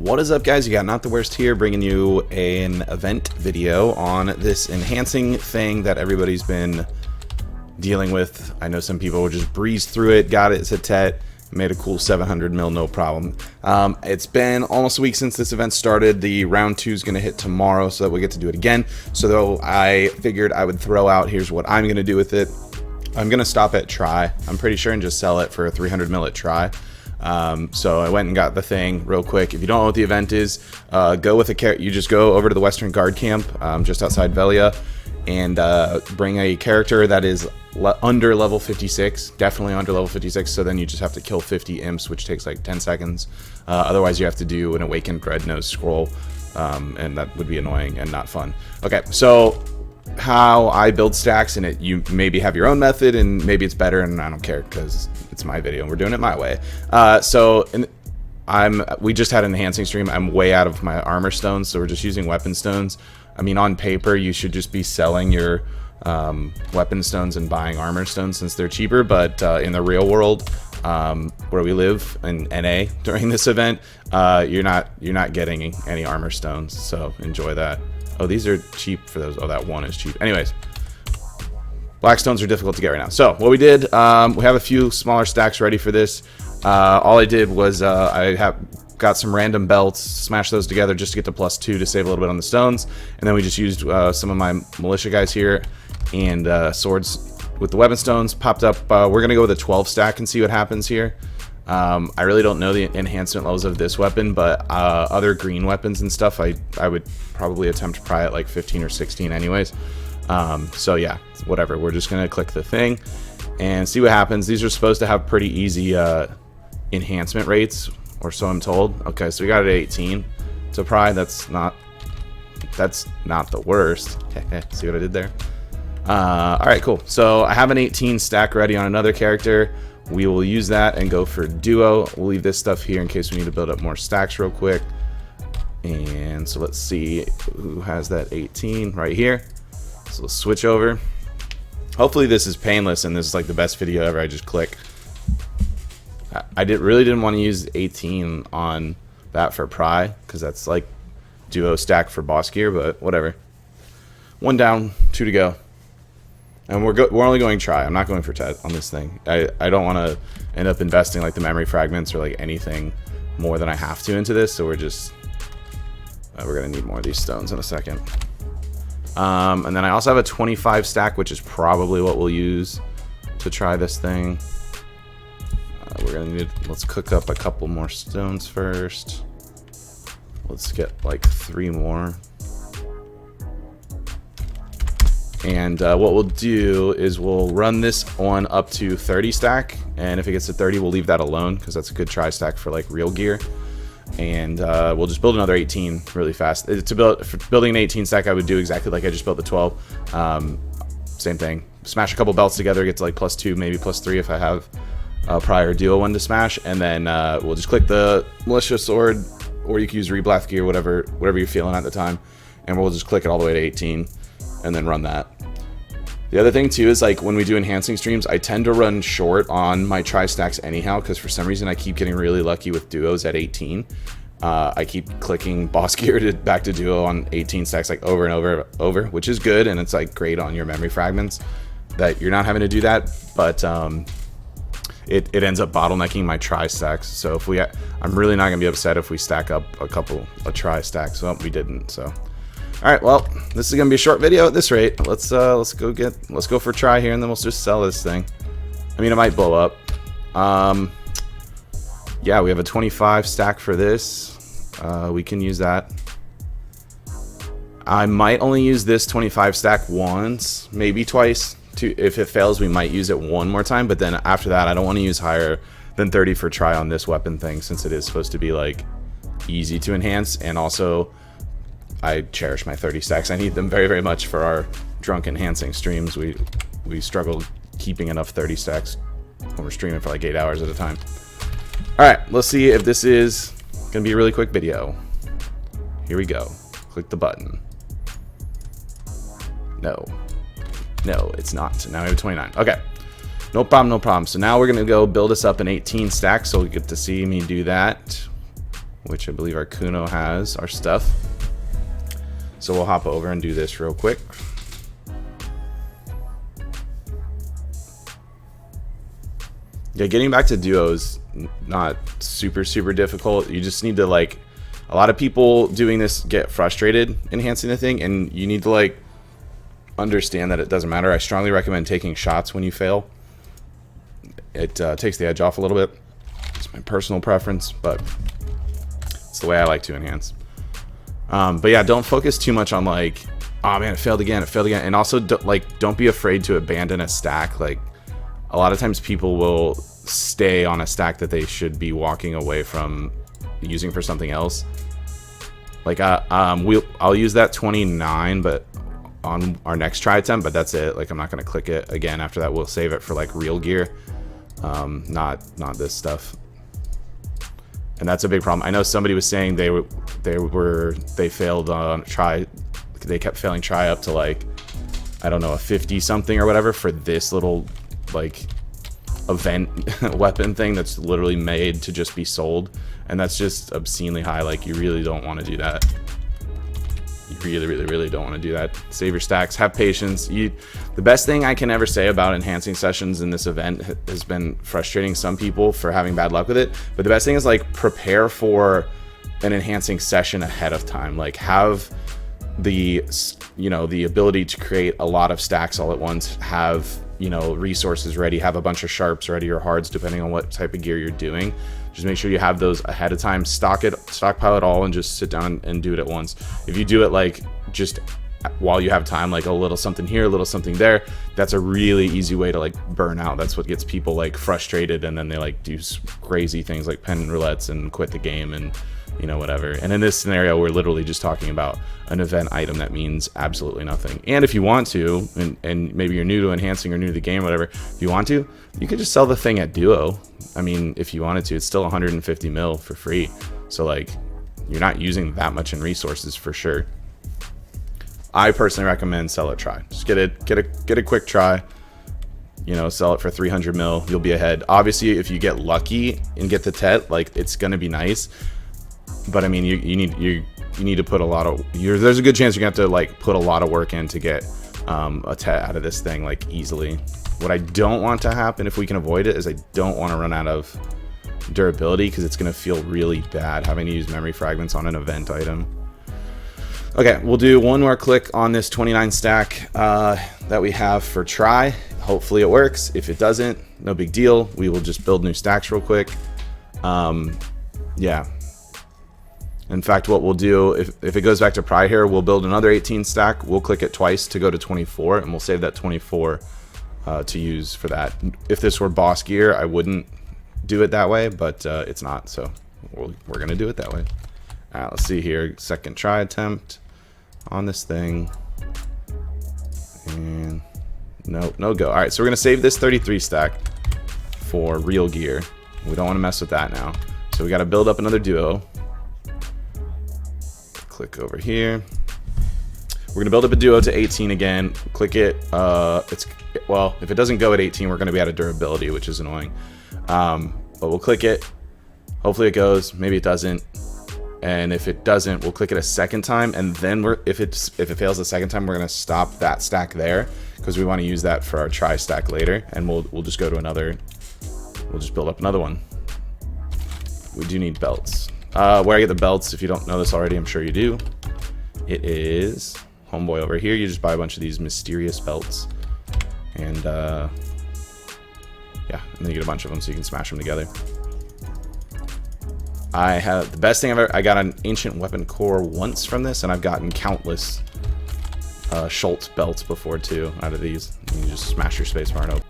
What is up, guys? You got Not the Worst here, bringing you an event video on this enhancing thing that everybody's been dealing with. I know some people would just breeze through it, got it, it's a tet, made a cool 700 mil, no problem. It's been almost a week since this event started. The round 2 is going to hit tomorrow, so that we get to do it again. So though I figured I would throw out, here's what I'm going to do with it. I'm going to stop at try, I'm pretty sure, and just sell it for a 300 mil at try. So I went and got the thing real quick. If you don't know what the event is, go with a character. You just go over to the Western Guard camp, just outside Velia, and bring a character that is under level 56, definitely under level 56. So then you just have to kill 50 imps, which takes like 10 seconds. Otherwise, you have to do an Awakened Dreadnose scroll, and that would be annoying and not fun. Okay, so how I build stacks, and you maybe have your own method, and maybe it's better, and I don't care because it's my video and we're doing it my way. We just had an enhancing stream. I'm way out of my armor stones, so we're just using weapon stones. I mean, on paper you should just be selling your weapon stones and buying armor stones since they're cheaper, but in the real world, where we live in NA during this event, you're not getting any armor stones, so enjoy that. Oh, these are cheap for those. Oh, that one is cheap. Anyways, black stones are difficult to get right now. So what we did, we have a few smaller stacks ready for this. All I did was got some random belts, smashed those together just to get to +2 to save a little bit on the stones, and then we just used some of my militia guys here and swords with the weapon stones. Popped up. We're gonna go with a 12 stack and see what happens here. I really don't know the enhancement levels of this weapon, but other green weapons and stuff, I would probably attempt to pry at like 15 or 16 anyways. So yeah, whatever. We're just gonna click the thing and see what happens. These are supposed to have pretty easy enhancement rates, or so I'm told. Okay, so we got it at 18 to pry. That's not the worst. See what I did there? All right, cool. So I have an 18 stack ready on another character. We will use that and go for duo. We'll leave this stuff here in case we need to build up more stacks real quick. And so let's see who has that 18 right here. So let's switch over. Hopefully this is painless and this is like the best video ever. I just click. I really didn't want to use 18 on that for pry because that's like duo stack for boss gear, but whatever. 1 down, 2 to go. And we're only going try. I'm not going for tet on this thing. I don't want to end up investing like the memory fragments or like anything more than I have to into this. So we're just we're gonna need more of these stones in a second. And then I also have a 25 stack, which is probably what we'll use to try this thing. We're gonna need. Let's cook up a couple more stones first. Let's get like 3 more. And what we'll do is we'll run this on up to 30 stack, and if it gets to 30, we'll leave that alone because that's a good try stack for like real gear. And we'll just build another 18 really fast. For building an 18 stack, I would do exactly like I just built the 12. Same thing. Smash a couple belts together, get to like +2, maybe +3 if I have a prior duo one to smash, and then we'll just click the militia sword, or you can use reblath gear, whatever you're feeling at the time, and we'll just click it all the way to 18. And then run that. The other thing too is like when we do enhancing streams, I tend to run short on my tri stacks anyhow because for some reason I keep getting really lucky with duos at 18. I keep clicking boss gear back to duo on 18 stacks like over and over, which is good, and it's like great on your memory fragments that you're not having to do that, but it ends up bottlenecking my tri stacks. So if I'm really not gonna be upset if we stack up a tri stack. So we didn't. So. All right, well, this is gonna be a short video at this rate. Let's go for try here, and then we'll just sell this thing. I mean, it might blow up. Yeah, we have a 25 stack for this. We can use that. I might only use this 25 stack once, maybe twice. If it fails, we might use it one more time. But then after that, I don't want to use higher than 30 for try on this weapon thing, since it is supposed to be like easy to enhance, and also I cherish my 30 stacks. I need them very, very much for our drunk enhancing streams. We struggle keeping enough 30 stacks when we're streaming for like 8 hours at a time. All right, let's see if this is gonna be a really quick video. Here we go. Click the button. No, it's not. Now we have 29. Okay, no problem. So now we're gonna go build us up an 18 stack, so we get to see me do that. which I believe our Kuno has our stuff. So we'll hop over and do this real quick. Yeah, getting back to duo is not super difficult. You just need to, like, a lot of people doing this get frustrated enhancing the thing, and you need to, like, understand that it doesn't matter. I strongly recommend taking shots when you fail. It takes the edge off a little bit. It's my personal preference, but it's the way I like to enhance. But yeah, don't focus too much on, like, oh man, it failed again, and also don't be afraid to abandon a stack. Like, a lot of times people will stay on a stack that they should be walking away from using for something else. Like, I'll use that 29, but on our next try attempt, but that's it. Like, I'm not going to click it again after that. We'll save it for, like, real gear, not this stuff. And that's a big problem. I know somebody was saying they failed on try. They kept failing try up to, like, I don't know, a 50 something or whatever for this little, like, event weapon thing that's literally made to just be sold, and that's just obscenely high. Like, you really don't want to do that. You really don't want to do that. Save your stacks, have patience. The best thing I can ever say about enhancing sessions in this event has been frustrating some people for having bad luck with it, but the best thing is, like, prepare for an enhancing session ahead of time. Like, have the ability to create a lot of stacks all at once, have resources ready, have a bunch of sharps ready or hards depending on what type of gear you're doing. Just make sure you have those ahead of time, stockpile it all, and just sit down and do it at once. If you do it, like, just while you have time, like a little something here, a little something there, that's a really easy way to, like, burn out. That's what gets people, like, frustrated, and then they, like, do crazy things like pen roulettes and quit the game and whatever. And in this scenario, we're literally just talking about an event item that means absolutely nothing. And if you want to, and maybe you're new to enhancing or new to the game, whatever, if you want to, you could just sell the thing at duo. I mean, if you wanted to, it's still 150 mil for free. So, like, you're not using that much in resources for sure. I personally recommend sell it try. Just get a quick try. Sell it for 300 mil. You'll be ahead. Obviously, if you get lucky and get the tet, like, it's gonna be nice. But I mean, you need to put a lot of. There's a good chance you're gonna have to, like, put a lot of work in to get a tet out of this thing, like, easily. What I don't want to happen, if we can avoid it, is I don't want to run out of durability, because it's gonna feel really bad having to use memory fragments on an event item. Okay, we'll do one more click on this 29 stack that we have for try. Hopefully it works. If it doesn't, no big deal. We will just build new stacks real quick. Yeah. In fact, what we'll do, if it goes back to pry here, we'll build another 18 stack. We'll click it twice to go to 24, and we'll save that 24 to use for that. If this were boss gear, I wouldn't do it that way, but it's not, so we're going to do it that way. All right, let's see here. Second try attempt on this thing. And no go. All right, so we're going to save this 33 stack for real gear. We don't want to mess with that now. So we got to build up another duo. Click over here. We're going to build up a duo to 18 again. Click it. Well, if it doesn't go at 18, we're going to be out of durability, which is annoying. But we'll click it. Hopefully it goes. Maybe it doesn't. And if it doesn't, we'll click it a second time, and then if it fails the second time, we're going to stop that stack there, because we want to use that for our try stack later, and we'll just go to another. We'll just build up another one. We do need belts. Where I get the belts, if you don't know this already, I'm sure you do. It is homeboy over here. You just buy a bunch of these mysterious belts, and yeah, and then you get a bunch of them so you can smash them together. I have the best thing I've ever. I got an ancient weapon core once from this, and I've gotten countless Schultz belts before too out of these. You just smash your spacebar open.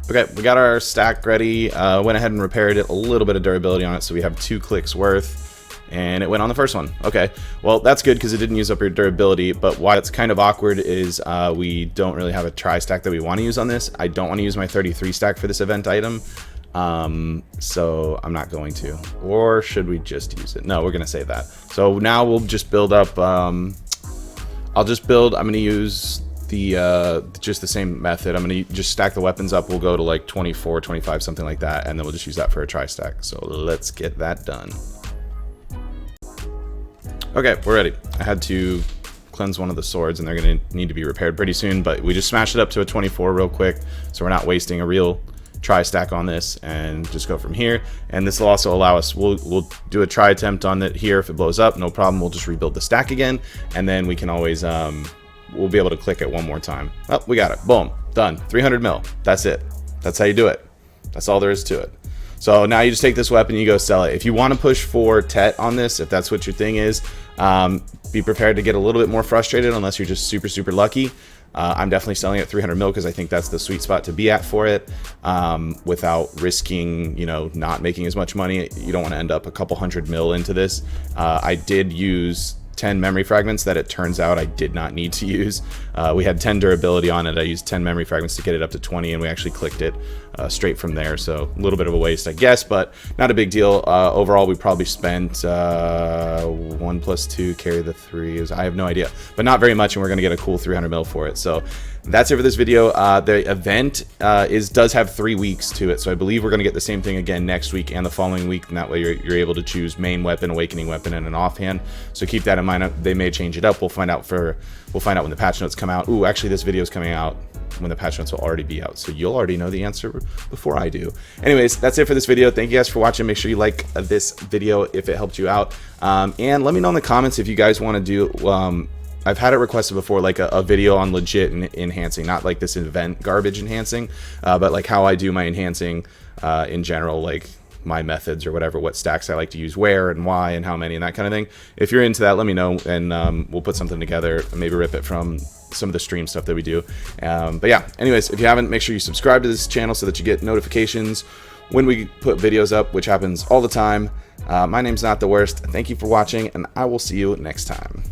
Okay, we got our stack ready. Went ahead and repaired it, a little bit of durability on it, so we have 2 clicks worth, and it went on the first one. Okay, well, that's good because it didn't use up your durability, but why it's kind of awkward is we don't really have a try stack that we want to use on this. I don't want to use my 33 stack for this event item, so I'm not going to. Or should we just use it? No, we're going to save that. So now we'll just build up, I'm going to use just the same method. I'm gonna just stack the weapons up. We'll go to like 24, 25, something like that, and then we'll just use that for a tri-stack. So let's get that done. Okay, we're ready. I had to cleanse one of the swords, and they're gonna need to be repaired pretty soon, but we just smashed it up to a 24 real quick, so we're not wasting a real tri-stack on this, and just go from here. And this will also allow us, we'll do a try attempt on it here. If it blows up, no problem, we'll just rebuild the stack again, and then we can always we'll be able to click it one more time. Oh, we got it. Boom, done. 300 mil. That's it. That's how you do it. That's all there is to it. So now you just take this weapon, you go sell it. If you want to push for Tet on this, if that's what your thing is, be prepared to get a little bit more frustrated unless you're just super, super lucky. I'm definitely selling it 300 mil because I think that's the sweet spot to be at for it, without risking, you know, not making as much money. You don't want to end up a couple 100 mil into this. I did use 10 memory fragments that it turns out I did not need to use. We had 10 durability on it. I used 10 memory fragments to get it up to 20, and we actually clicked it straight from there. So a little bit of a waste, I guess, but not a big deal. Overall, we probably spent 1 + 2 carry the 3. I have no idea, but not very much, and we're going to get a cool 300 mil for it. So that's it for this video. The event does have 3 weeks to it, so I believe we're going to get the same thing again next week and the following week, and that way you're able to choose main weapon, awakening weapon, and an offhand. So keep that in mind. They may change it up. We'll find out when the patch notes come out. Ooh, actually, this video is coming out when the patch notes will already be out, so you'll already know the answer before I do. Anyways, that's it for this video. Thank you guys for watching. Make sure you like this video if it helped you out, and let me know in the comments if you guys want to do. I've had it requested before, like a video on legit enhancing, not like this event garbage enhancing, but like how I do my enhancing in general, like my methods or whatever, what stacks I like to use where and why and how many and that kind of thing. If you're into that, let me know, and we'll put something together, maybe rip it from some of the stream stuff that we do. But yeah, anyways, if you haven't, make sure you subscribe to this channel so that you get notifications when we put videos up, which happens all the time. My name's Not the Worst. Thank you for watching, and I will see you next time.